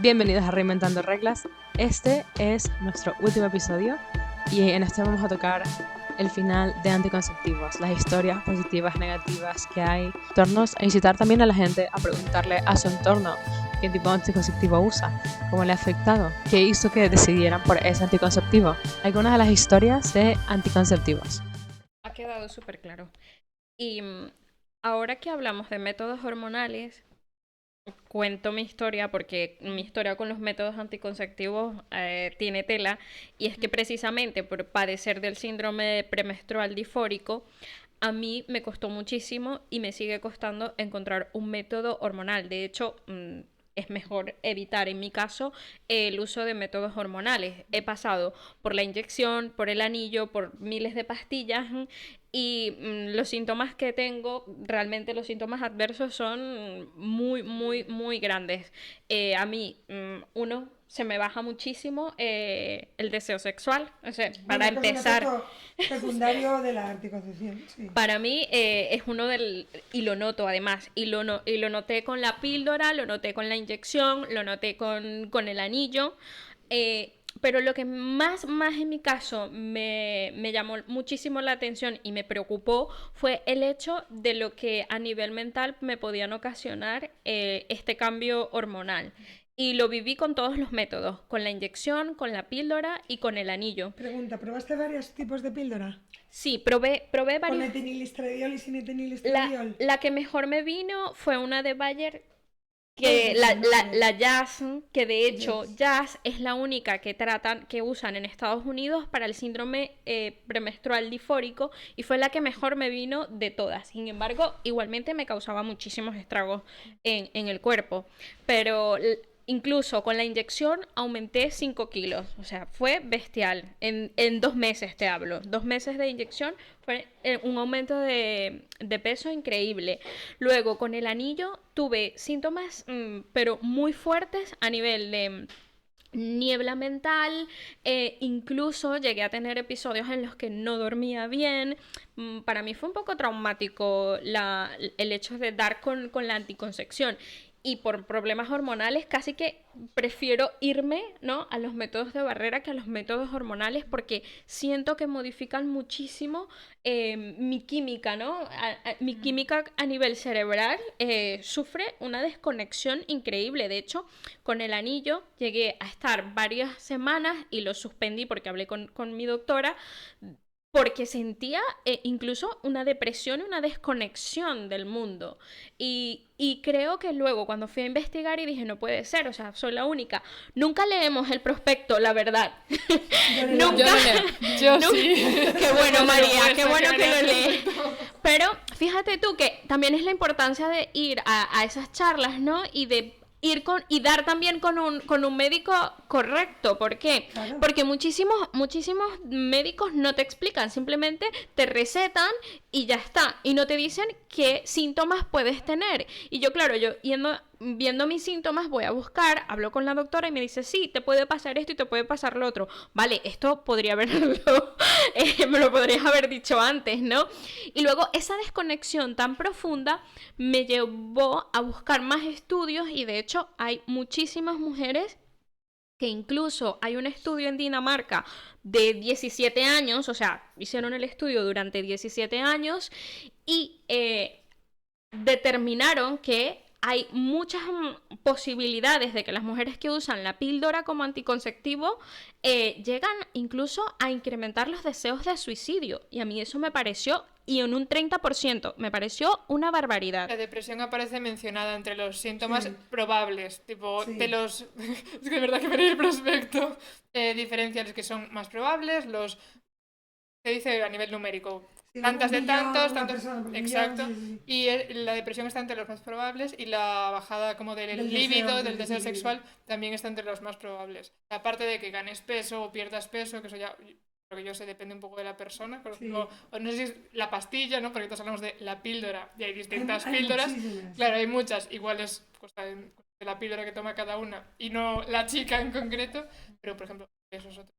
Bienvenidos a Reinventando Reglas. Este es nuestro último episodio y en este vamos a tocar el final de anticonceptivos, las historias positivas, negativas que hay, tornos a incitar también a la gente a preguntarle a su entorno qué tipo de anticonceptivo usa, cómo le ha afectado, qué hizo que decidieran por ese anticonceptivo. Algunas de las historias de anticonceptivos. Ha quedado súper claro. Y ahora que hablamos de métodos hormonales, cuento mi historia porque mi historia con los métodos anticonceptivos tiene tela, y es que precisamente por padecer del síndrome premenstrual disfórico, a mí me costó muchísimo y me sigue costando encontrar un método hormonal. De hecho, es mejor evitar, en mi caso, el uso de métodos hormonales. He pasado por la inyección, por el anillo, por miles de pastillas y los síntomas que tengo, realmente los síntomas adversos son muy grandes. A mí, uno, se me baja muchísimo el deseo sexual. O sea, para Bueno, que es un empezar, efecto secundario de la anticoncepción, sí. para mí es uno del... Y lo noto además, y lo noté con la píldora, lo noté con la inyección, lo noté con el anillo, pero lo que más en mi caso me llamó muchísimo la atención y me preocupó fue el hecho de lo que a nivel mental me podían ocasionar este cambio hormonal. Y lo viví con todos los métodos, con la inyección, con la píldora y con el anillo. Pregunta, ¿probaste varios tipos de píldora? Sí, probé ¿Con varios. etinilestradiol y sin La, etinilestradiol? la que mejor me vino fue una de Bayer, ¿Cuál es que ese nombre? la Jazz, que de hecho Yes. Jazz es la única que usan en Estados Unidos para el síndrome premenstrual disfórico, y fue la que mejor me vino de todas. Sin embargo, igualmente me causaba muchísimos estragos en el cuerpo, pero incluso con la inyección aumenté 5 kilos, o sea, fue bestial. En 2 meses te hablo, 2 meses de inyección fue un aumento de peso increíble. Luego con el anillo tuve síntomas, pero muy fuertes a nivel de niebla mental, incluso llegué a tener episodios en los que no dormía bien. Para mí fue un poco traumático el hecho de dar con la anticoncepción, y por problemas hormonales casi que prefiero irme, ¿no?, a los métodos de barrera que a los métodos hormonales, porque siento que modifican muchísimo mi química, ¿no? Mi química a nivel cerebral sufre una desconexión increíble. De hecho, con el anillo llegué a estar varias semanas y lo suspendí porque hablé con mi doctora, porque sentía incluso una depresión y una desconexión del mundo. Y creo que luego cuando fui a investigar y dije, no puede ser, o sea, soy la única. Nunca leemos el prospecto, la verdad. Yo no Nunca. lo- Yo no leo. Yo sí. Qué bueno, María, qué bueno que lo lees. lees. Pero fíjate tú que también es la importancia de ir a esas charlas, ¿no? Y de y dar también con un médico correcto. ¿Por qué? Claro. Porque muchísimos médicos no te explican, simplemente te recetan y ya está, y no te dicen qué síntomas puedes tener. Y yo, claro, viendo mis síntomas, voy a buscar, hablo con la doctora y me dice, sí, te puede pasar esto y te puede pasar lo otro. Vale, esto podría haberlo, me lo podrías haber dicho antes, ¿no? Y luego esa desconexión tan profunda me llevó a buscar más estudios, y de hecho hay muchísimas mujeres que, incluso hay un estudio en Dinamarca de 17 años, o sea, hicieron el estudio durante 17 años y determinaron que hay muchas posibilidades de que las mujeres que usan la píldora como anticonceptivo llegan incluso a incrementar los deseos de suicidio. Y a mí eso me pareció, y en un 30%, me pareció una barbaridad. La depresión aparece mencionada entre los síntomas Sí. probables, tipo Sí. de los... Es que es verdad que me leí el prospecto. Diferenciales que son más probables, los... Se dice a nivel numérico. Sí, Tantas un de millón, tantos, una tantos... persona por millón, Exacto. sí, sí. Y la depresión está entre los más probables, y la bajada como del Del líbido, deseo, del deseo sí. sexual, también está entre los más probables. Aparte de que ganes peso o pierdas peso, que eso ya... Lo que yo sé depende un poco de la persona, Sí. o no sé si es la pastilla, ¿no? Porque todos hablamos de la píldora y hay distintas Hay píldoras. muchísimas. Claro, hay muchas, igual es cosa de la píldora que toma cada una y no la chica en concreto, pero por ejemplo, eso es otro.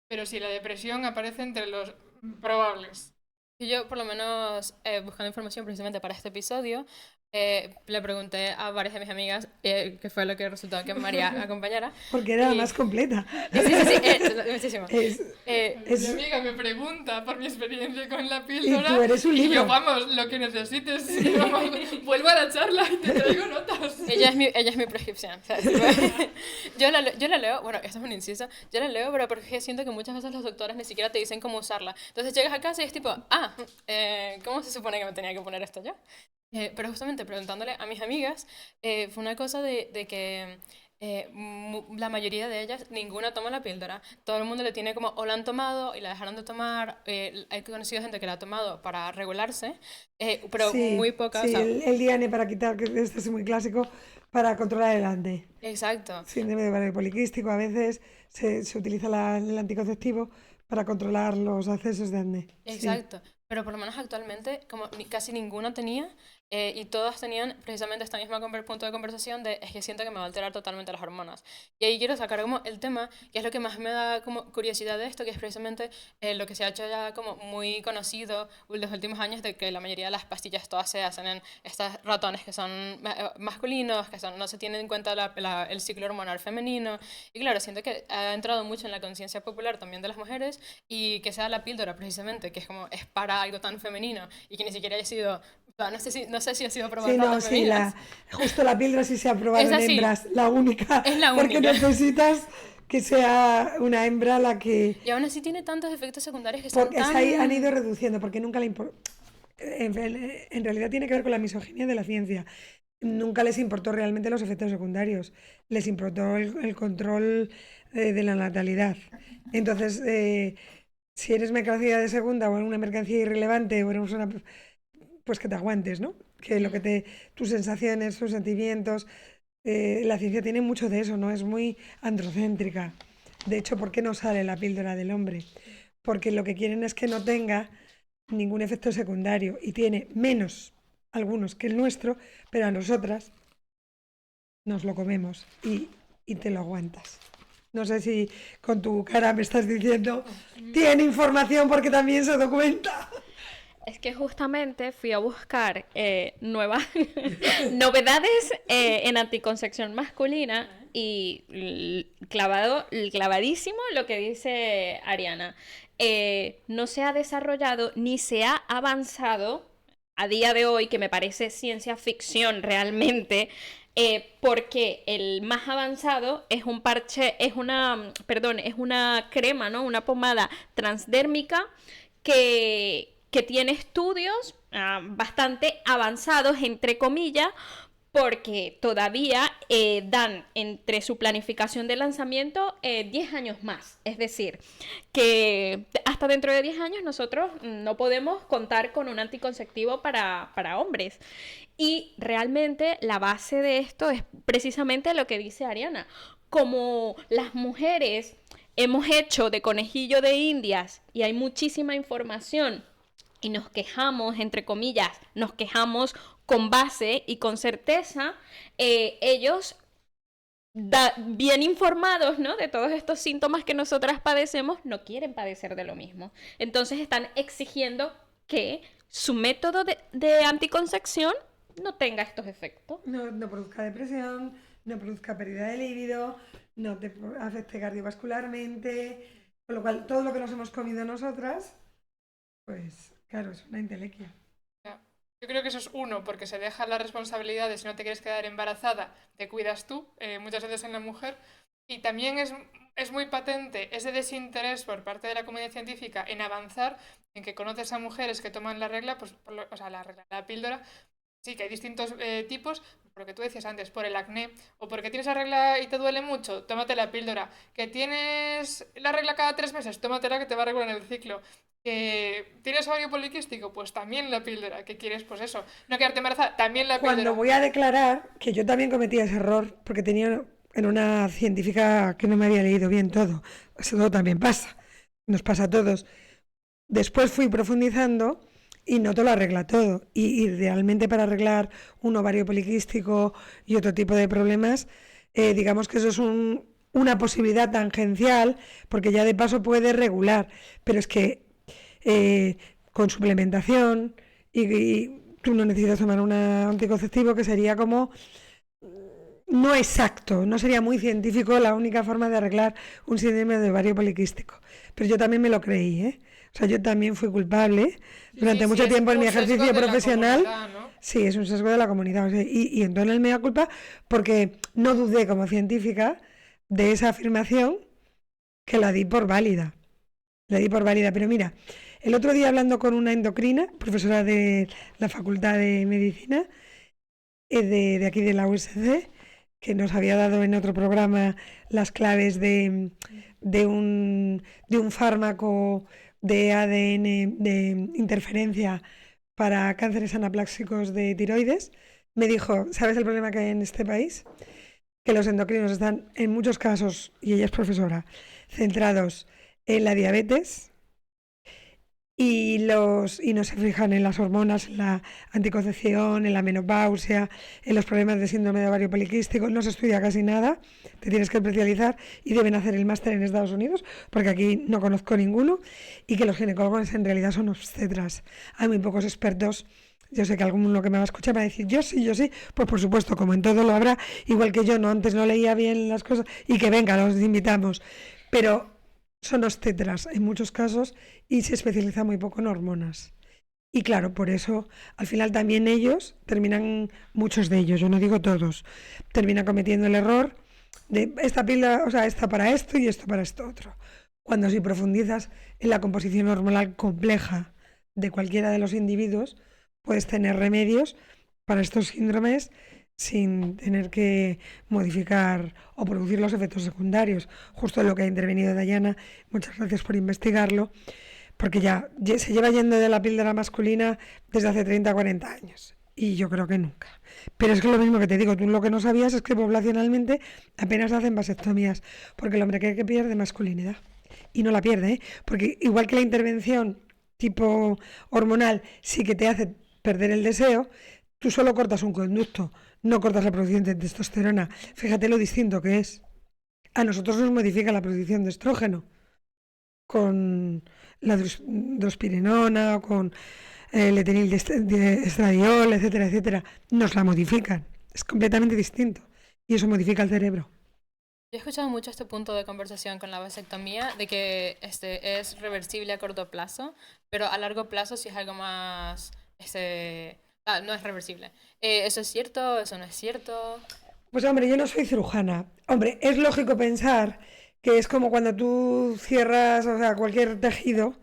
Pero sí, la depresión aparece entre los probables. Y yo, por lo menos, buscando información precisamente para este episodio, Le pregunté a varias de mis amigas qué fue lo que resultó que María me acompañara. Porque era la Y- más completa. Sí, muchísimo. Es, Mi amiga me pregunta por mi experiencia con la píldora. tú eres un Y yo, libro. vamos, lo que necesites. Vamos, vuelvo a la charla y te traigo notas. Ella es mi prescripción. O sea, yo la leo, bueno, esto es un inciso, yo la leo, pero porque siento que muchas veces los doctores ni siquiera te dicen cómo usarla. Entonces llegas a casa y es tipo, ¿cómo se supone que me tenía que poner esto yo? Pero justamente preguntándole a mis amigas, fue una cosa de que la mayoría de ellas, ninguna toma la píldora. Todo el mundo le tiene como, o la han tomado y la dejaron de tomar. He conocido gente que la ha tomado para regularse, pero sí, muy poca. sí, O sea, el Diane para quitar, que este es muy clásico, para controlar el acné. exacto. Síndrome de ovario poliquístico, a veces se utiliza el anticonceptivo para controlar los accesos de acné. Sí. Exacto, pero por lo menos actualmente como casi ninguna tenía y todas tenían precisamente esta misma punto de conversación de es que siento que me va a alterar totalmente las hormonas. Y ahí quiero sacar como el tema, que es lo que más me da como curiosidad de esto, que es precisamente lo que se ha hecho ya como muy conocido en los últimos años de que la mayoría de las pastillas todas se hacen en estos ratones que son masculinos, que son, no se tiene en cuenta el ciclo hormonal femenino. Y claro, siento que ha entrado mucho en la conciencia popular también de las mujeres y que sea la píldora precisamente, que es como es para algo tan femenino y que ni siquiera haya sido, no sé si ha sido aprobado Sí, para no, las sí, femeninas. justo la píldora sí se ha probado Es en así. hembras, la única. Es la Porque única. necesitas que sea una hembra la que... Y aún así tiene tantos efectos secundarios que Porque son es tan... ahí han ido reduciendo, porque nunca le en realidad tiene que ver con la misoginia de la ciencia. Nunca les importó realmente los efectos secundarios, les importó el control de la natalidad. Entonces, si eres mercancía de segunda o una mercancía irrelevante o eres una, pues que te aguantes, ¿no? Que lo que tus sensaciones, tus sentimientos, la ciencia tiene mucho de eso, ¿no? Es muy androcéntrica. De hecho, ¿por qué no sale la píldora del hombre? Porque lo que quieren es que no tenga ningún efecto secundario y tiene menos algunos que el nuestro, pero a nosotras nos lo comemos y te lo aguantas. No sé si con tu cara me estás diciendo, tiene información porque también se documenta. Es que justamente fui a buscar nuevas novedades en anticoncepción masculina y clavadísimo lo que dice Ariana. No se ha desarrollado ni se ha avanzado a día de hoy, que me parece ciencia ficción realmente, porque el más avanzado es un parche, es una crema, ¿no? Una pomada transdérmica que tiene estudios bastante avanzados, entre comillas, porque todavía dan entre su planificación de lanzamiento 10 años más. Es decir, que hasta dentro de 10 años nosotros no podemos contar con un anticonceptivo para hombres. Y realmente la base de esto es precisamente lo que dice Ariana. Como las mujeres hemos hecho de conejillo de indias y hay muchísima información y nos quejamos, entre comillas, nos quejamos con base y con certeza, ellos, bien informados, ¿no?, de todos estos síntomas que nosotras padecemos, no quieren padecer de lo mismo. Entonces están exigiendo que su método de anticoncepción no tenga estos efectos. No produzca depresión, no produzca pérdida de líbido, no te afecte cardiovascularmente, con lo cual todo lo que nos hemos comido nosotras, pues claro, es una entelequia. Yo creo que eso es uno, porque se deja la responsabilidad de si no te quieres quedar embarazada, te cuidas tú, muchas veces en la mujer. Y también es muy patente ese desinterés por parte de la comunidad científica en avanzar, en que conoces a mujeres que toman la regla, pues, o sea, la píldora. Sí, que hay distintos tipos, por lo que tú decías antes, por el acné, o porque tienes la regla y te duele mucho, tómate la píldora. Que tienes la regla cada 3 meses, tómatela que te va a regular el ciclo. Que tienes ovario poliquístico, pues también la píldora. Que quieres, pues eso, no quedarte embarazada, también la píldora. Cuando voy a declarar que yo también cometí ese error, porque tenía en una científica que no me había leído bien todo, eso también pasa, nos pasa a todos. Después fui profundizando y no te lo arregla todo. Y realmente para arreglar un ovario poliquístico y otro tipo de problemas, digamos que eso es una posibilidad tangencial, porque ya de paso puede regular, pero es que con suplementación y tú no necesitas tomar un anticonceptivo, que sería como no exacto, no sería muy científico la única forma de arreglar un síndrome de ovario poliquístico. Pero yo también me lo creí, ¿eh? O sea, yo también fui culpable durante mucho tiempo en mi ejercicio profesional. ¿No? Sí, es un sesgo de la comunidad. O sea, y entonces me da culpa porque no dudé como científica de esa afirmación, que la di por válida. La di por válida. Pero mira, el otro día hablando con una endocrina, profesora de la Facultad de Medicina, de aquí de la USC, que nos había dado en otro programa las claves de un fármaco de ADN de interferencia para cánceres anapláxicos de tiroides, me dijo, ¿sabes el problema que hay en este país? Que los endocrinos están en muchos casos, y ella es profesora, centrados en la diabetes y no se fijan en las hormonas, en la anticoncepción, en la menopausia, en los problemas de síndrome de ovario poliquístico. No se estudia casi nada, te tienes que especializar y deben hacer el máster en Estados Unidos, porque aquí no conozco ninguno, y que los ginecólogos en realidad son obstetras. Hay muy pocos expertos. Yo sé que alguno que me va a escuchar va a decir, yo sí, pues por supuesto, como en todo lo habrá, igual que yo antes no leía bien las cosas, y que venga, los invitamos. Pero son obstetras en muchos casos y se especializa muy poco en hormonas. Y claro, por eso al final también ellos terminan, muchos de ellos, yo no digo todos, terminan cometiendo el error de esta píldora, o sea, esta para esto y esto para esto otro. Cuando si profundizas en la composición hormonal compleja de cualquiera de los individuos, puedes tener remedios para estos síndromes sin tener que modificar o producir los efectos secundarios. Justo en lo que ha intervenido Dayana, muchas gracias por investigarlo, porque ya se lleva yendo de la píldora masculina desde hace 30 o 40 años. Y yo creo que nunca. Pero es que lo mismo que te digo, tú lo que no sabías es que poblacionalmente apenas hacen vasectomías, porque el hombre cree que pierde masculinidad. Y no la pierde, ¿eh? Porque igual que la intervención tipo hormonal sí que te hace perder el deseo, tú solo cortas un conducto, no cortas la producción de testosterona. Fíjate lo distinto que es. A nosotros nos modifica la producción de estrógeno con la drospirenona o con el etenil de estradiol, etcétera, etcétera. Nos la modifican. Es completamente distinto. Y eso modifica el cerebro. Yo he escuchado mucho este punto de conversación con la vasectomía, de que es reversible a corto plazo, pero a largo plazo sí es algo más... no es reversible. ¿Eso es cierto? ¿Eso no es cierto? Pues hombre, yo no soy cirujana. Hombre, es lógico pensar que es como cuando tú cierras, o sea, cualquier tejido,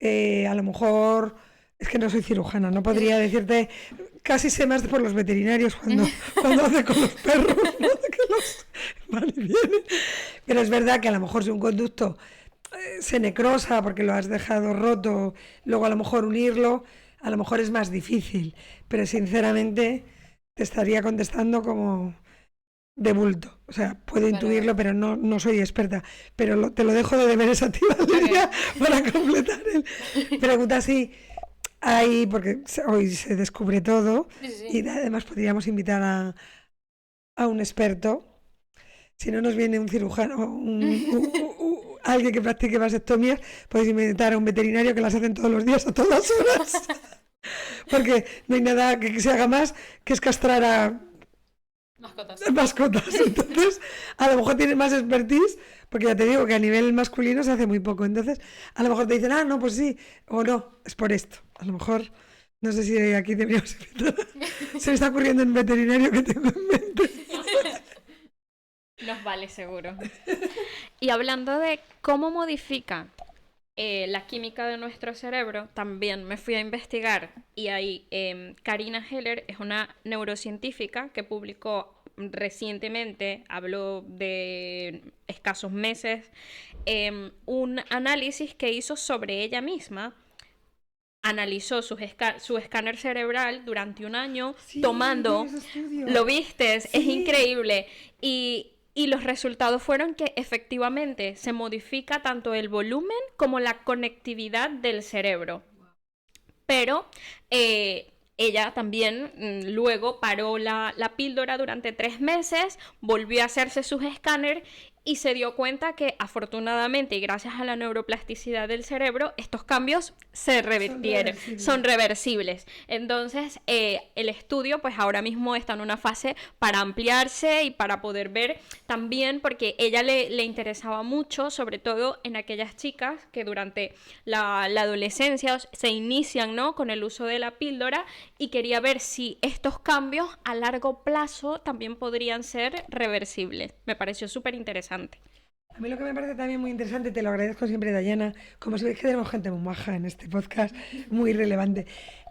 a lo mejor... Es que no soy cirujana, no podría decirte... Casi sé más por los veterinarios cuando hace con los perros, ¿no? Que los van y vienen. Pero es verdad que a lo mejor si un conducto se necrosa porque lo has dejado roto, luego a lo mejor unirlo, a lo mejor es más difícil. Pero sinceramente te estaría contestando como de bulto. O sea, puedo intuirlo, pero no soy experta. Pero te lo dejo de deberes a ti, Valeria, para completar el pregunta así. Hay, porque hoy se descubre todo, sí. Y además podríamos invitar a un experto. Si no nos viene un cirujano, alguien que practique vasectomías, podéis invitar a un veterinario que las hacen todos los días a todas horas. Porque no hay nada que se haga más que es castrar a mascotas. Entonces, a lo mejor tienes más expertise, porque ya te digo que a nivel masculino se hace muy poco. Entonces, a lo mejor te dicen, no, pues sí, o no, es por esto. A lo mejor, no sé si aquí deberíamos invitar. Se me está ocurriendo un veterinario que tengo en mente. Nos vale seguro. Y hablando de cómo modifica la química de nuestro cerebro, también me fui a investigar y ahí Karina Heller es una neurocientífica que publicó recientemente, hablo de escasos meses, un análisis que hizo sobre ella misma. Analizó su escáner cerebral durante un año, tomando... ¿Lo viste? Sí. Es increíble. Y los resultados fueron que efectivamente se modifica tanto el volumen como la conectividad del cerebro. Pero ella también luego paró la píldora durante 3 meses, volvió a hacerse sus escáneres y se dio cuenta que afortunadamente y gracias a la neuroplasticidad del cerebro, estos cambios se revirtieron, son reversibles. Entonces, el estudio pues ahora mismo está en una fase para ampliarse y para poder ver también, porque ella le interesaba mucho, sobre todo en aquellas chicas que durante la adolescencia se inician, ¿no?, con el uso de la píldora, y quería ver si estos cambios a largo plazo también podrían ser reversibles. Me pareció súper interesante. A mí lo que me parece también muy interesante, te lo agradezco siempre, Dayana, como si veis que tenemos gente muy maja en este podcast, muy relevante.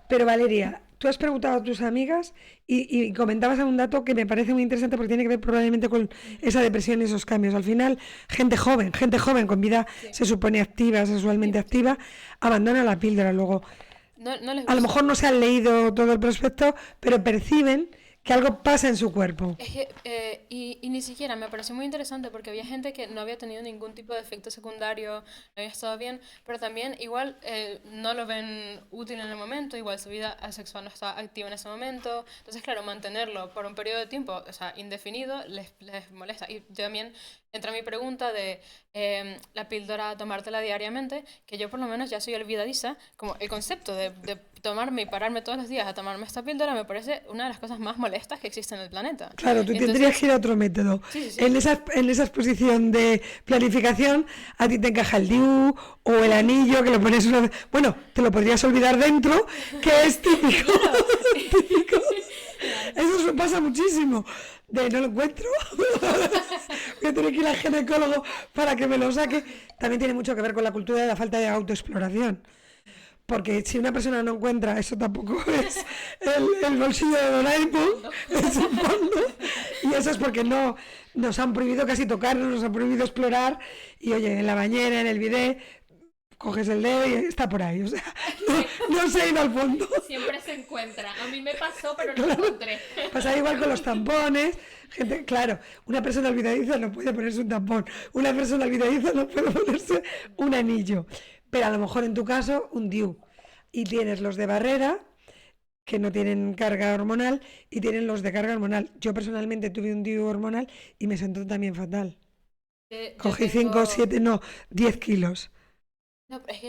Pero Valeria, tú has preguntado a tus amigas y comentabas un dato que me parece muy interesante porque tiene que ver probablemente con esa depresión y esos cambios. Al final, gente joven con vida se supone activa, sexualmente activa, abandona la píldora. Luego, No les a lo gusta. mejor no se han leído todo el prospecto, pero perciben que algo pasa en su cuerpo. Es que, y ni siquiera me pareció muy interesante porque había gente que no había tenido ningún tipo de efecto secundario, no había estado bien, pero también igual no lo ven útil en el momento, igual su vida sexual no está activa en ese momento. Entonces, claro, mantenerlo por un periodo de tiempo, o sea, indefinido, les molesta. Y también entra mi pregunta de la píldora, tomártela diariamente, que yo por lo menos ya soy olvidadiza, como el concepto de tomarme y pararme todos los días a tomarme esta píldora me parece una de las cosas más molestas que existen en el planeta. Claro, tú Entonces, tendrías que ir a otro método. Sí. En esa exposición de planificación, a ti te encaja el DIU o el anillo, que lo pones una vez. Bueno, te lo podrías olvidar dentro, que es típico. típico. Eso pasa muchísimo. De no lo encuentro. Voy a tener que ir al ginecólogo para que me lo saque. También tiene mucho que ver con la cultura de la falta de autoexploración. Porque si una persona no encuentra, eso tampoco es el bolsillo de Doraemon, es un fondo. Y eso es porque no nos han prohibido casi tocarnos, nos han prohibido explorar. Y oye, en la bañera, en el bidet, coges el dedo y está por ahí. O sea, no se ha ido al fondo. Siempre se encuentra. A mí me pasó, pero no lo encontré. Pasa igual con los tampones. Gente, claro, una persona olvidadiza no puede ponerse un tampón. Una persona olvidadiza no puede ponerse un anillo. Pero a lo mejor en tu caso, un DIU. Y tienes los de barrera, que no tienen carga hormonal, y tienen los de carga hormonal. Yo personalmente tuve un DIU hormonal y me sentó también fatal. yo Cogí tengo- 5, 7, no, 10 kilos. No, pero es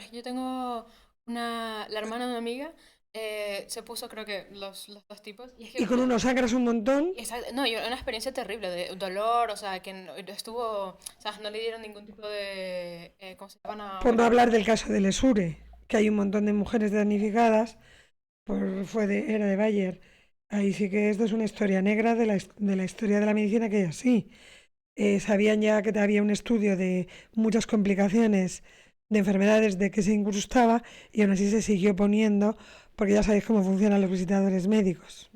que yo tengo la hermana de una amiga, se puso creo que los dos tipos, y es que Y con uno sangras un montón. No, y una experiencia terrible de dolor, o sea, que estuvo, o sea, no le dieron ningún tipo de, ¿cómo se llama? Por no hablar del caso del Esure, que hay un montón de mujeres damnificadas, era de Bayer. Ahí sí que esto es una historia negra de la historia de la medicina, que es así. Sabían ya que había un estudio de muchas complicaciones de enfermedades de que se incrustaba y aún así se siguió poniendo, porque ya sabéis cómo funcionan los visitadores médicos.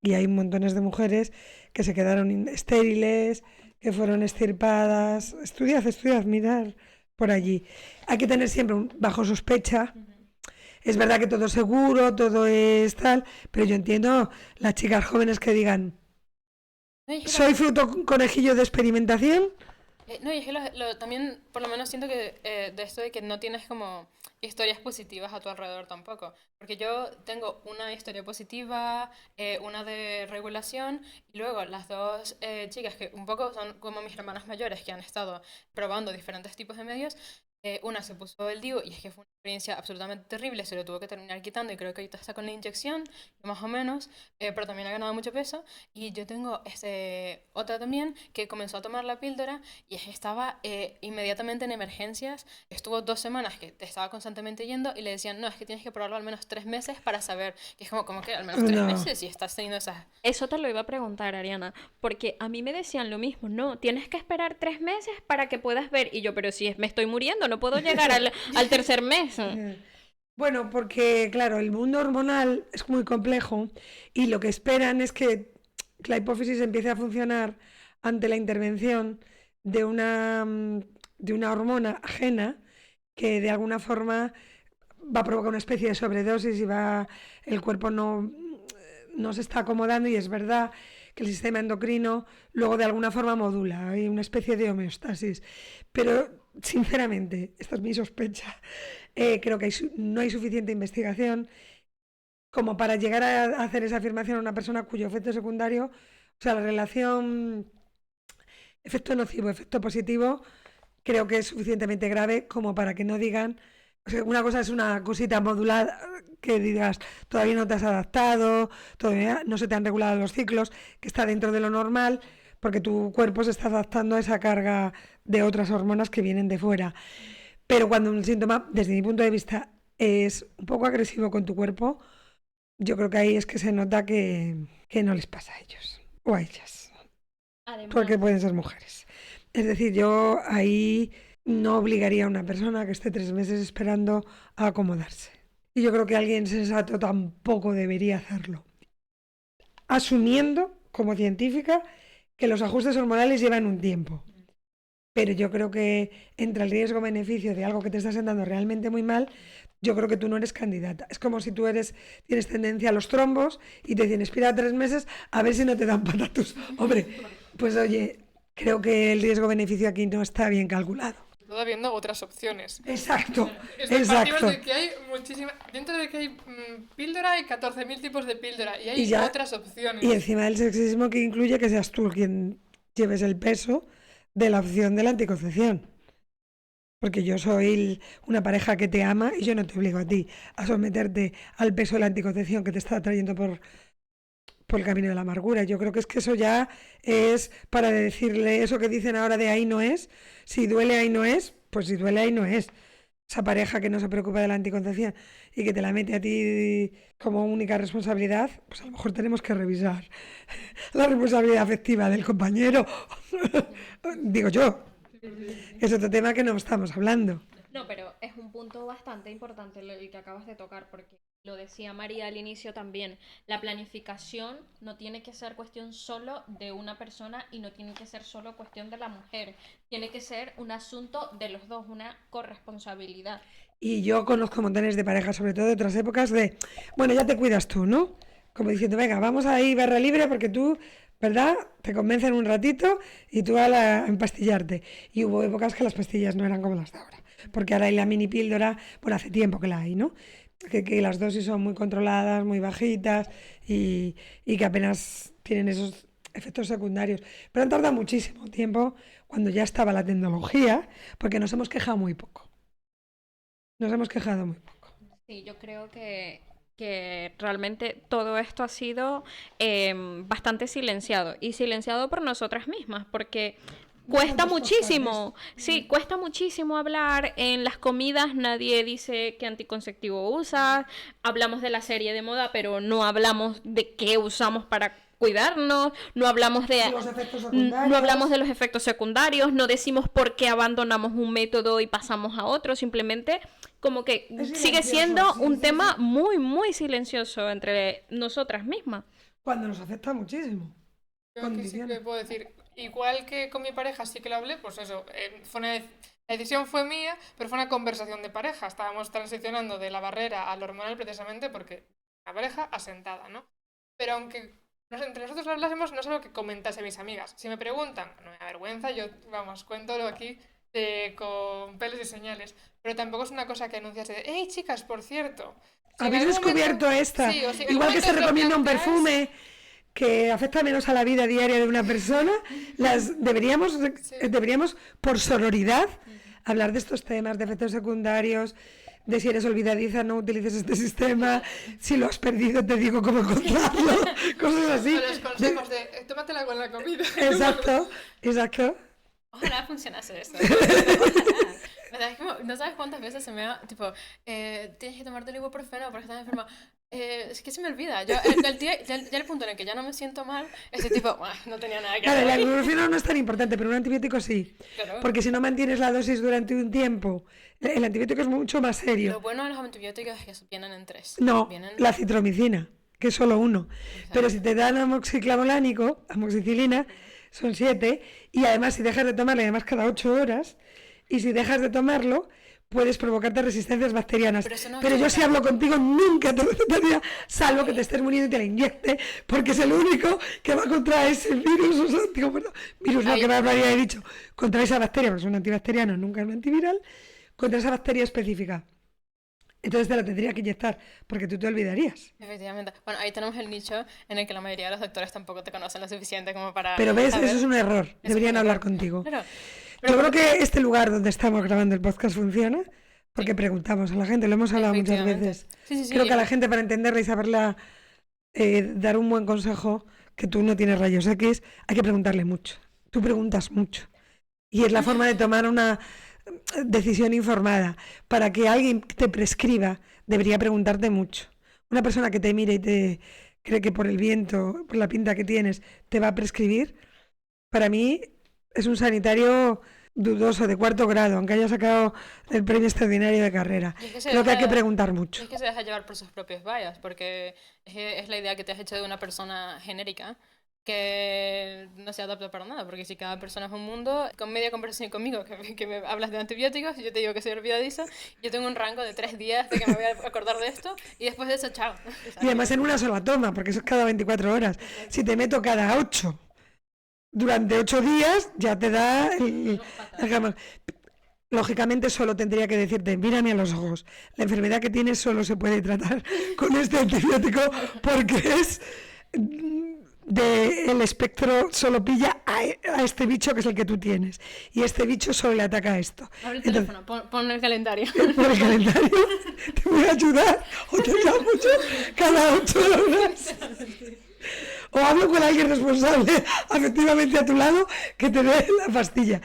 Y hay montones de mujeres que se quedaron estériles, que fueron extirpadas. Estudiad, mirad por allí. Hay que tener siempre bajo sospecha. Es verdad que todo es seguro, todo es tal, pero yo entiendo las chicas jóvenes que digan, No, y es que soy fruto conejillo de experimentación. no, y es que también, por lo menos siento que de esto de que no tienes como historias positivas a tu alrededor tampoco. Porque yo tengo una historia positiva, una de regulación, y luego las dos chicas que un poco son como mis hermanas mayores que han estado probando diferentes tipos de medios. Una se puso el DIU y es que fue una experiencia absolutamente terrible, se lo tuvo que terminar quitando y creo que ahorita está con la inyección, más o menos, pero también ha ganado mucho peso. Y yo tengo otra también que comenzó a tomar la píldora y es que estaba inmediatamente en emergencias, estuvo 2 semanas que te estaba constantemente yendo y le decían, no, es que tienes que probarlo al menos 3 meses para saber, que es como que al menos 3 No. meses y estás teniendo esas... Eso te lo iba a preguntar, Ariana, porque a mí me decían lo mismo, no, tienes que esperar 3 meses para que puedas ver, y yo, pero si me estoy muriendo, no puedo llegar al tercer mes. Bueno, porque claro, el mundo hormonal es muy complejo y lo que esperan es que la hipófisis empiece a funcionar ante la intervención de una hormona ajena que de alguna forma va a provocar una especie de sobredosis y el cuerpo no se está acomodando, y es verdad que el sistema endocrino luego de alguna forma modula, hay una especie de homeostasis. Pero sinceramente, esta es mi sospecha, creo que no hay suficiente investigación como para llegar a hacer esa afirmación a una persona cuyo efecto secundario, o sea, la relación efecto nocivo, efecto positivo, creo que es suficientemente grave como para que no digan, o sea, una cosa es una cosita modulada que digas, todavía no te has adaptado, todavía no se te han regulado los ciclos, que está dentro de lo normal, porque tu cuerpo se está adaptando a esa carga de otras hormonas que vienen de fuera. Pero cuando un síntoma, desde mi punto de vista, es un poco agresivo con tu cuerpo, yo creo que ahí es que se nota que no les pasa a ellos o a ellas, porque Además, pueden ser mujeres. Es decir, yo ahí no obligaría a una persona que esté 3 meses esperando a acomodarse. Y yo creo que alguien sensato tampoco debería hacerlo. Asumiendo, como científica, que los ajustes hormonales llevan un tiempo. Pero yo creo que entre el riesgo-beneficio de algo que te está sentando realmente muy mal, yo creo que tú no eres candidata. Es como si tú tienes tendencia a los trombos y te dicen, espera 3 meses a ver si no te dan patatus. Hombre, pues oye, creo que el riesgo-beneficio aquí no está bien calculado. Todo habiendo otras opciones. Exacto, Es que exacto. partimos de que hay muchísimas... Dentro de que hay píldora, hay 14.000 tipos de píldora y hay Y ya- otras opciones. Y encima del sexismo que incluye que seas tú quien lleves el peso de la opción de la anticoncepción. Porque yo soy una pareja que te ama y yo no te obligo a ti a someterte al peso de la anticoncepción que te está trayendo por el camino de la amargura. Yo creo que es que eso ya es para decirle eso que dicen ahora de ahí no es. Si duele ahí no es, pues si duele ahí no es. Esa pareja que no se preocupa de la anticoncepción y que te la mete a ti como única responsabilidad, pues a lo mejor tenemos que revisar la responsabilidad afectiva del compañero. Digo yo. Es otro tema que no estamos hablando. no, pero es un punto bastante importante el que acabas de tocar, porque lo decía María al inicio también, la planificación no tiene que ser cuestión solo de una persona y no tiene que ser solo cuestión de la mujer, tiene que ser un asunto de los dos, una corresponsabilidad. Y yo conozco montones de parejas, sobre todo de otras épocas, bueno, ya te cuidas tú, ¿no? Como diciendo, venga, vamos ahí barra libre porque tú, ¿verdad? Te convencen un ratito y tú a empastillarte. Y hubo épocas que las pastillas no eran como las de ahora. Porque ahora hay la mini píldora, bueno, hace tiempo que la hay, ¿no? Que las dosis son muy controladas, muy bajitas y que apenas tienen esos efectos secundarios. Pero han tardado muchísimo tiempo cuando ya estaba la tecnología, porque nos hemos quejado muy poco. Nos hemos quejado muy poco. Sí, yo creo que realmente todo esto ha sido bastante silenciado y silenciado por nosotras mismas, porque cuesta muchísimo, sí, cuesta muchísimo hablar. En las comidas nadie dice qué anticonceptivo usa, hablamos de la serie de moda, pero no hablamos de qué usamos para cuidarnos, no hablamos de Los efectos no secundarios. hablamos de los efectos secundarios, no decimos por qué abandonamos un método y pasamos a otro, simplemente como que Es sigue silencioso, siendo sí, un sí, tema sí. muy, muy silencioso entre nosotras mismas. Cuando nos afecta muchísimo. Yo aquí sí Condiciona. que puedo decir, igual que con mi pareja sí que lo hablé, pues eso, la decisión fue mía, pero fue una conversación de pareja. Estábamos transicionando de la barrera al hormonal precisamente porque la pareja asentada, ¿no? Pero aunque entre nosotros lo hablásemos, no es algo que comentase a mis amigas. Si me preguntan, no me da vergüenza, yo, vamos, cuéntalo aquí con pelos y señales. Pero tampoco es una cosa que anunciase de, hey chicas, por cierto. si en ¿Habéis algún descubierto momento- esta? Sí, o si en algún Igual que momento se os lo recomienda un planteáis- perfume que afecta menos a la vida diaria de una persona, deberíamos por sororidad, hablar de estos temas, de efectos secundarios, de si eres olvidadiza, no utilices este sistema, si lo has perdido te digo cómo encontrarlo, cosas así. Con los consejos de, tómatela con la comida. Exacto, exacto. Ojalá funcionase eso. ¿Verdad? Es como, no sabes cuántas veces se me da, tipo, tienes que tomarte el ibuprofeno porque estás enferma. Es que se me olvida. Yo, ya el punto en el que ya no me siento mal, ese tipo, no tenía nada que Claro, el hacer. ibuprofeno no es tan importante, pero un antibiótico sí. Claro. Porque si no mantienes la dosis durante un tiempo, el antibiótico es mucho más Lo serio. bueno de los antibióticos es que vienen en 3. No, Vienen... la citromicina, que es solo uno. Pero si te dan amoxiclavolánico, amoxicilina, son 7. Y además, si dejas de tomarlo, y además cada 8 horas, y si dejas de tomarlo, puedes provocarte resistencias bacterianas. Pero eso no Pero es yo si verdad. hablo contigo, nunca te recetaría, salvo que te estés muriendo y te la inyecte, porque es el único que va contra ese virus, o sea, digo, perdón, virus no, Ahí- que me habría dicho, contra esa bacteria, porque es un antibacteriano, nunca es un antiviral, contra esa bacteria específica. Entonces te la tendría que inyectar, porque tú te olvidarías. Efectivamente. Bueno, ahí tenemos el nicho en el que la mayoría de los doctores tampoco te conocen lo suficiente como para Pero ves, saber. eso es un error. Es Deberían un hablar error. contigo. Claro. Yo creo que este lugar donde estamos grabando el podcast funciona porque preguntamos a la gente, lo hemos hablado muchas Efectivamente. veces. Sí, Creo que a la gente, para entenderla y saberla dar un buen consejo, que tú no tienes rayos X, hay que preguntarle mucho. Tú preguntas mucho. Y es la forma de tomar una decisión informada. Para que alguien te prescriba, debería preguntarte mucho. Una persona que te mire y te cree que por el viento, por la pinta que tienes, te va a prescribir, para mí es un sanitario dudoso, de 4º grado, aunque haya sacado el premio extraordinario de carrera. Y es que se Creo que hay que deja- preguntar y mucho. es que se deja llevar por sus propios bias, porque es la idea que te has hecho de una persona genérica que no se adapta para nada, porque si cada persona es un mundo, con media conversación conmigo, que me hablas de antibióticos, yo te digo que soy olvidadiza, yo tengo un rango de 3 días de que me voy a acordar de esto, y después de eso, chao. Y además en una sola toma, porque eso es cada 24 horas. Si te meto cada 8 durante 8 días, ya te da el gama. Lógicamente solo tendría que decirte, mírame a los ojos, la enfermedad que tienes solo se puede tratar con este antibiótico porque es del espectro, solo pilla a este bicho que es el que tú tienes. Y este bicho solo le ataca a esto. Abre el Entonces, teléfono, pon el calendario. por el calendario, te voy a ayudar o te llamo yo cada 8 horas. O hablo con alguien responsable, efectivamente a tu lado, que te dé la pastilla.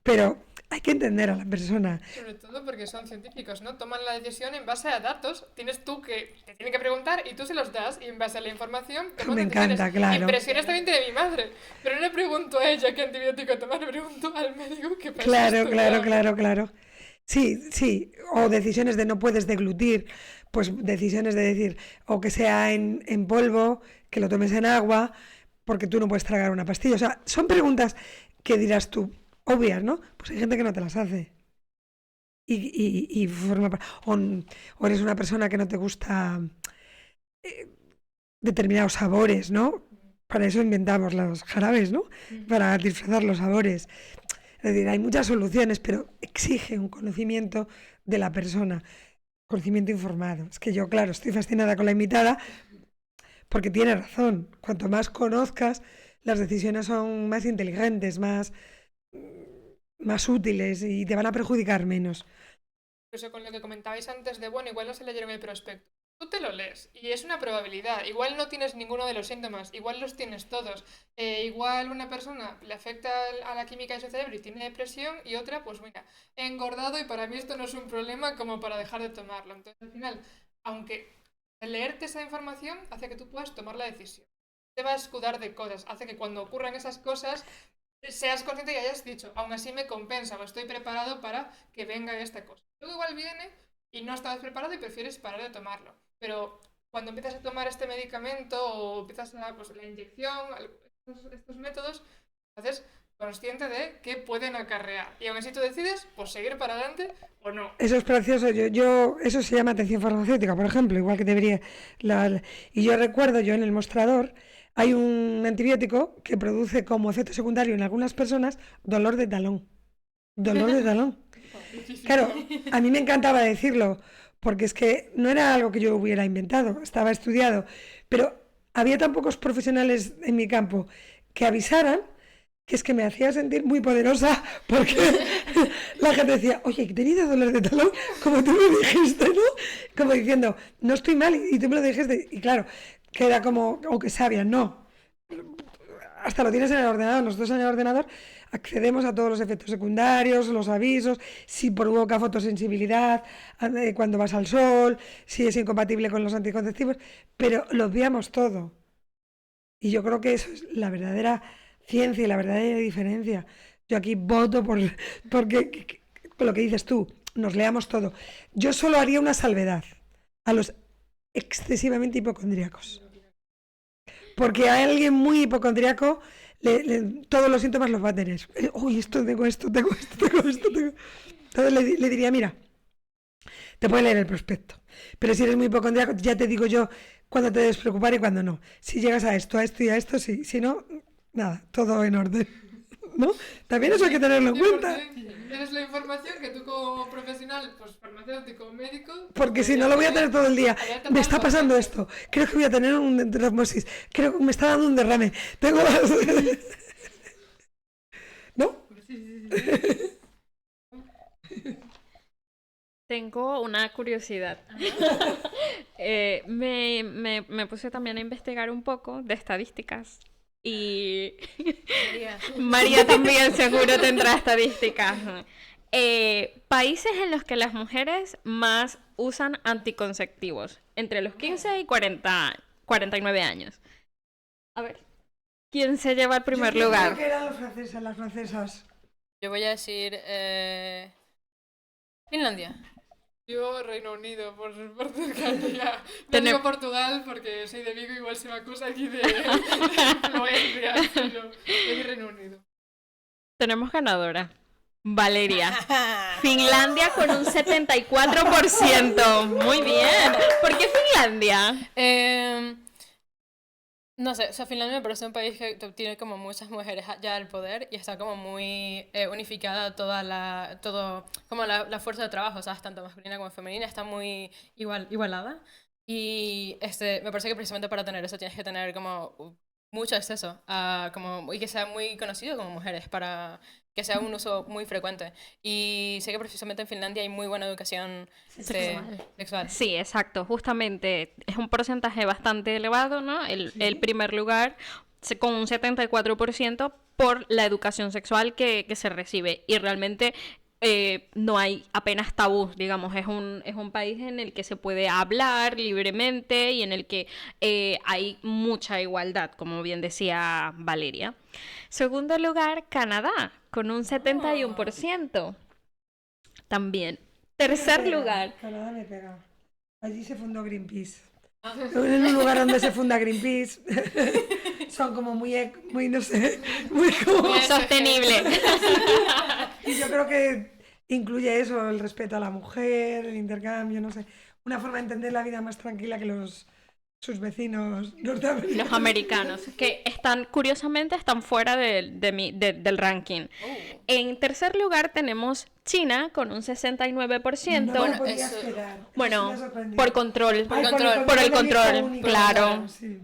Pero hay que entender a la persona. Sobre todo porque son científicos, ¿no? Toman la decisión en base a datos. Tienes tú que te tienen que preguntar y tú se los das y en base a la información toman Me decisiones. encanta, claro. Impresiones también tiene mi madre. Pero no le pregunto a ella qué antibiótico tomar, le pregunto al médico qué pasa. Claro. Sí. O decisiones de no puedes deglutir, pues decisiones de decir, o que sea en polvo, que lo tomes en agua, porque tú no puedes tragar una pastilla. O sea, son preguntas que dirás tú, obvias, ¿no? Pues hay gente que no te las hace. Y o eres una persona que no te gusta determinados sabores, ¿no? Para eso inventamos los jarabes, ¿no? Para disfrazar los sabores. Es decir, hay muchas soluciones, pero exige un conocimiento de la persona, conocimiento informado. Es que yo, claro, estoy fascinada con la invitada porque tiene razón. Cuanto más conozcas, las decisiones son más inteligentes, más útiles y te van a perjudicar menos. Eso con lo que comentabais antes de, bueno, igual no se leyeron el prospecto. Tú te lo lees y es una probabilidad. Igual no tienes ninguno de los síntomas, igual los tienes todos. Igual una persona le afecta a la química de su cerebro y tiene depresión y otra, pues mira, he engordado y para mí esto no es un problema como para dejar de tomarlo. Entonces al final, aunque leerte esa información hace que tú puedas tomar la decisión. Te va a escudar de cosas, hace que cuando ocurran esas cosas seas consciente y hayas dicho, aún así me compensa o estoy preparado para que venga esta cosa. Luego igual viene y no estabas preparado y prefieres parar de tomarlo. Pero cuando empiezas a tomar este medicamento o empiezas a, pues, la inyección, estos métodos, haces consciente de qué pueden acarrear. Y aún así tú decides, pues, seguir para adelante o no. Eso es precioso. Eso se llama atención farmacéutica, por ejemplo, igual que debería. Y yo recuerdo, yo en el mostrador, hay un antibiótico que produce como efecto secundario en algunas personas dolor de talón. Dolor de talón. Claro, a mí me encantaba decirlo, porque es que no era algo que yo hubiera inventado, estaba estudiado, pero había tan pocos profesionales en mi campo que avisaran que es que me hacía sentir muy poderosa porque la gente decía, oye, que he tenido dolor de talón, como tú me dijiste, ¿no? Como diciendo, no estoy mal y tú me lo dijiste. Y claro, queda como, o que sabia, no. Hasta lo tienes en el ordenador, nosotros en el ordenador accedemos a todos los efectos secundarios, los avisos, si provoca fotosensibilidad, cuando vas al sol, si es incompatible con los anticonceptivos, pero lo obviamos todo. Y yo creo que eso es la verdadera ciencia y la verdadera diferencia. Yo aquí voto porque lo que dices tú, nos leamos todo. Yo solo haría una salvedad a los excesivamente hipocondríacos. Porque a alguien muy hipocondríaco todos los síntomas los va a tener. Uy, tengo esto. Entonces le diría, mira, te puedes leer el prospecto. Pero si eres muy hipocondríaco, ya te digo yo cuándo te debes preocupar y cuándo no. Si llegas a esto y a esto, sí. Si no, nada, todo en orden. ¿No? También eso hay que tenerlo en cuenta. tienes la información que tú como profesional, pues farmacéutico o médico... Porque si no lo voy a tener todo el día. Alerta Me tal está cosa. pasando esto. Creo que voy a tener un trombosis. Creo que me está dando un derrame. Tengo ¿No? Tengo una curiosidad. Me puse también a investigar un poco de estadísticas y María también seguro tendrá estadísticas. Países en los que las mujeres más usan anticonceptivos, entre los 15 y 49 años. A ver, ¿quién se lleva el primer Yo lugar? creo que eran los franceses, las francesas. Yo voy a decir Finlandia. Yo Reino Unido, por cercanía. No Tenem- digo Portugal porque soy de Vigo, igual se me acusa aquí de influencia, pero yo de Reino Unido. Tenemos ganadora. Valeria. Finlandia con un 74%. Muy bien. ¿Por qué Finlandia? No sé, o sea, Finlandia me parece un país que tiene como muchas mujeres ya al poder y está como muy unificada como la fuerza de trabajo, o sea, tanto masculina como femenina, está muy igualada. Y me parece que precisamente para tener eso tienes que tener como mucho acceso y que sea muy conocido como mujeres para que sea un uso muy frecuente. Y sé que precisamente en Finlandia hay muy buena educación sexual. Sí, exacto. Justamente es un porcentaje bastante elevado, ¿no? El primer lugar con un 74% por la educación sexual que se recibe. Y realmente no hay apenas tabús, digamos. Es un país en el que se puede hablar libremente y en el que hay mucha igualdad, como bien decía Valeria. Segundo lugar, Canadá, con un 71%. También. Tercer lugar. Canadá me pega. Allí se fundó Greenpeace. En un lugar donde se funda Greenpeace. Son como muy, no sé, muy como... Sostenible. Y yo creo que incluye eso, el respeto a la mujer, el intercambio, no sé. Una forma de entender la vida más tranquila que sus vecinos norteamericanos. Los americanos, que curiosamente están fuera del ranking. En tercer lugar tenemos China con un 69%. No me lo podía esperar. Eso Bueno, me ha sorprendido. por control. Ay, Por el del hijo control, único, claro. Sí.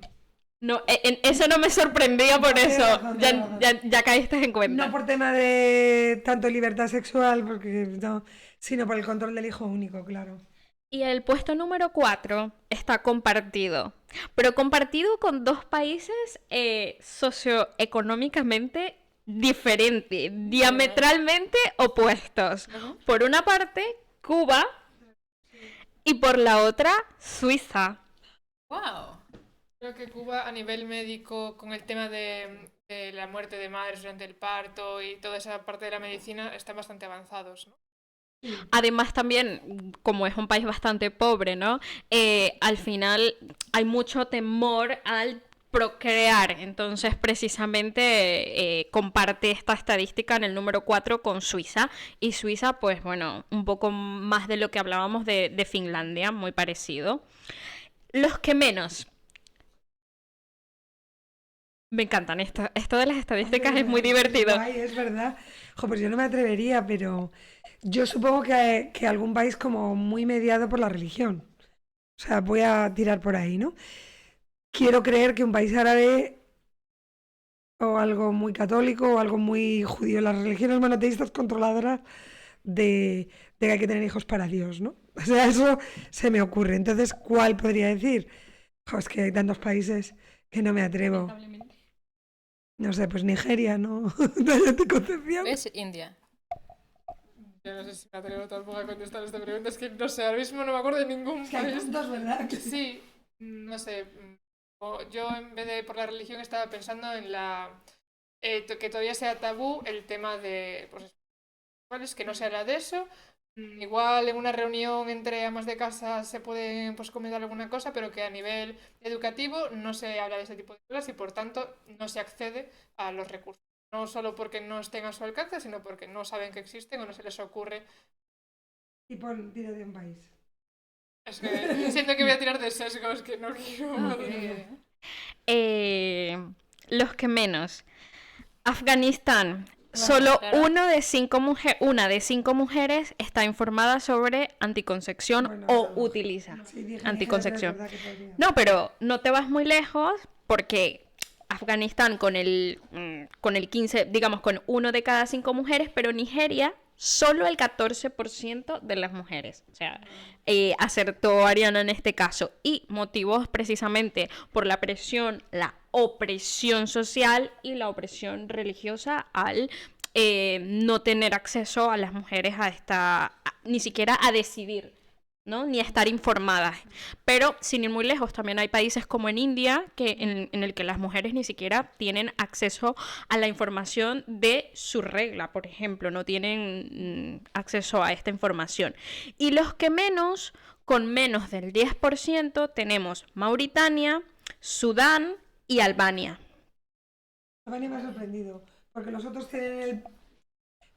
No, eso no me sorprendía por Tienes eso. razón, tienes razón. Ya caíste en cuenta. No por tema de tanto libertad sexual, sino por el control del hijo único, claro. Y el puesto número 4 está compartido, pero compartido con dos países socioeconómicamente diferentes, diametralmente opuestos. Por una parte, Cuba y por la otra, Suiza. ¡Wow! Creo que Cuba a nivel médico, con el tema de la muerte de madres durante el parto y toda esa parte de la medicina, están bastante avanzados, ¿no? Además también, como es un país bastante pobre, ¿no? Al final hay mucho temor al procrear, entonces precisamente comparte esta estadística en el número 4 con Suiza, y Suiza, pues bueno, un poco más de lo que hablábamos de Finlandia, muy parecido. Los que menos. Me encantan, esto de las estadísticas es muy divertido. Ay, es verdad. Jo, pues yo no me atrevería, pero yo supongo que algún país como muy mediado por la religión. O sea, voy a tirar por ahí, ¿no? Quiero creer que un país árabe o algo muy católico o algo muy judío, las religiones monoteístas controladoras de que hay que tener hijos para Dios, ¿no? O sea, eso se me ocurre. Entonces, ¿cuál podría decir? Jo, es que hay tantos países que no me atrevo. No sé, pues Nigeria, ¿no? De anticoncepción. Es India. Yo no sé si me atrevo tampoco a contestar esta pregunta, es que no sé, ahora mismo no me acuerdo de ningún Es que hay país. tantos, ¿verdad? Sí, no sé. Yo en vez de por la religión estaba pensando en que todavía sea tabú el tema de pues, que no se habla de eso. Igual en una reunión entre amas de casa se puede pues, comentar alguna cosa, pero que a nivel educativo no se habla de ese tipo de cosas y por tanto no se accede a los recursos. No solo porque no estén a su alcance, sino porque no saben que existen o no se les ocurre. Y por tiro de un país. Es que siento que voy a tirar de sesgos que no quiero. Los que menos. Afganistán, solo claro. una de 5 mujeres está informada sobre anticoncepción Bueno, o pero- utiliza Sí, dije, anticoncepción. es verdad que podría. No, pero no te vas muy lejos porque Afganistán con el 15, digamos con 1 de cada 5 mujeres, pero Nigeria solo el 14% de las mujeres. O sea, acertó Ariana en este caso. Y motivos precisamente por la presión, la opresión social y la opresión religiosa al no tener acceso a las mujeres ni siquiera a decidir, ¿no? Ni a estar informadas. Pero sin ir muy lejos, también hay países como en India en el que las mujeres ni siquiera tienen acceso a la información de su regla, por ejemplo, no tienen acceso a esta información. Y los que menos, con menos del 10%, tenemos Mauritania, Sudán y Albania. Albania me ha sorprendido, porque los otros tienen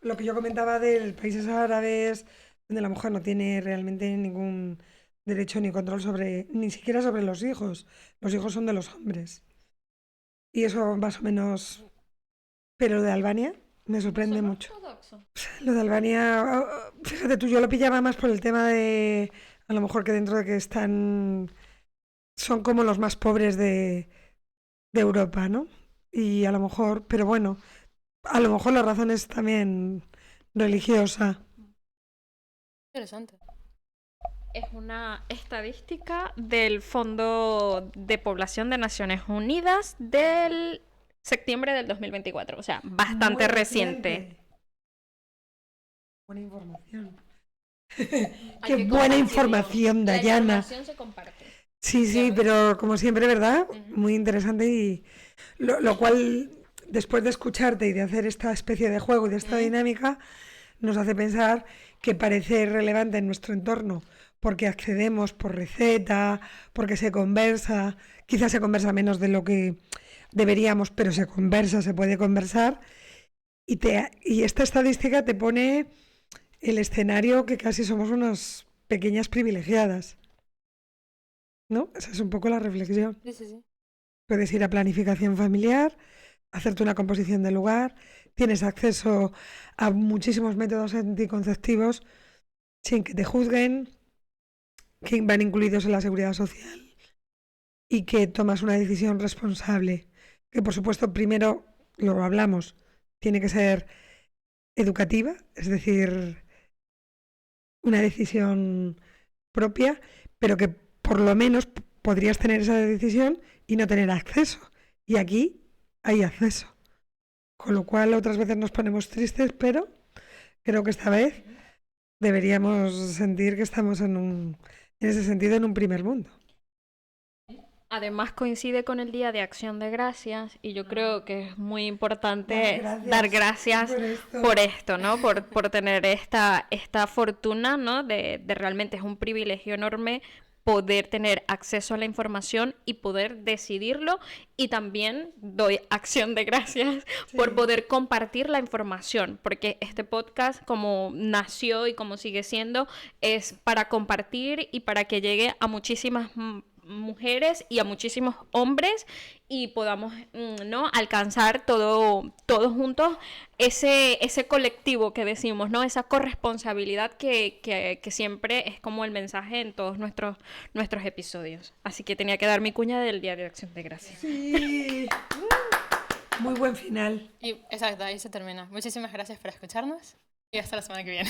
lo que yo comentaba de países árabes, donde la mujer no tiene realmente ningún derecho ni control ni siquiera sobre los hijos. Los hijos son de los hombres. Y eso más o menos. Pero lo de Albania me sorprende mucho. Lo de Albania, fíjate tú, yo lo pillaba más por el tema de, a lo mejor que dentro de que son como los más pobres de Europa, ¿no? Y a lo mejor, pero bueno, a lo mejor la razón es también religiosa. Interesante. Es una estadística del Fondo de Población de Naciones Unidas del septiembre del 2024, o sea, bastante Muy reciente. Buena información. Hay Qué que buena compartirlo. información, La Dayana. información se comparte. Sí, sí, ves. pero como siempre, ¿verdad? Ujú. Muy interesante y lo cual, después de escucharte y de hacer esta especie de juego y de esta dinámica, nos hace pensar que parece relevante en nuestro entorno porque accedemos por receta, porque se conversa, quizás se conversa menos de lo que deberíamos, pero se conversa, se puede conversar y esta estadística te pone el escenario que casi somos unas pequeñas privilegiadas. ¿No? Esa es un poco la reflexión. Sí, sí, sí. Puedes ir a planificación familiar, hacerte una composición del lugar, tienes acceso a muchísimos métodos anticonceptivos sin que te juzguen, que van incluidos en la seguridad social y que tomas una decisión responsable, que por supuesto primero, lo hablamos, tiene que ser educativa, es decir, una decisión propia, pero que por lo menos podrías tener esa decisión y no tener acceso. Y aquí hay acceso. Con lo cual otras veces nos ponemos tristes, pero creo que esta vez deberíamos sentir que estamos en ese sentido en un primer mundo. Además coincide con el Día de Acción de Gracias y yo creo que es muy importante Dar dar gracias gracias por esto, ¿no? Por tener esta fortuna, ¿no? De realmente es un privilegio enorme poder tener acceso a la información y poder decidirlo, y también doy acción de gracias por poder compartir la información, porque este podcast, como nació y como sigue siendo, es para compartir y para que llegue a muchísimas mujeres y a muchísimos hombres y podamos ¿no? alcanzar todos juntos ese colectivo que decimos, ¿no? Esa corresponsabilidad que siempre es como el mensaje en todos nuestros episodios. Así que tenía que dar mi cuña del Día de Acción de Gracias. Sí. Muy buen final. Y exacto, ahí se termina. Muchísimas gracias por escucharnos y hasta la semana que viene.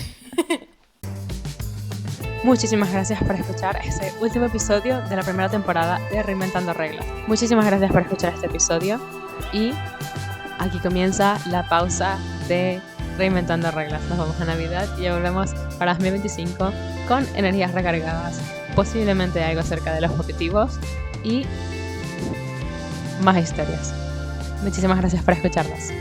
Muchísimas gracias por escuchar este último episodio de la primera temporada de Reinventando Reglas. Muchísimas gracias por escuchar este episodio y aquí comienza la pausa de Reinventando Reglas. Nos vamos a Navidad y ya volvemos para 2025 con energías recargadas, posiblemente algo acerca de los objetivos y más historias. Muchísimas gracias por escucharnos.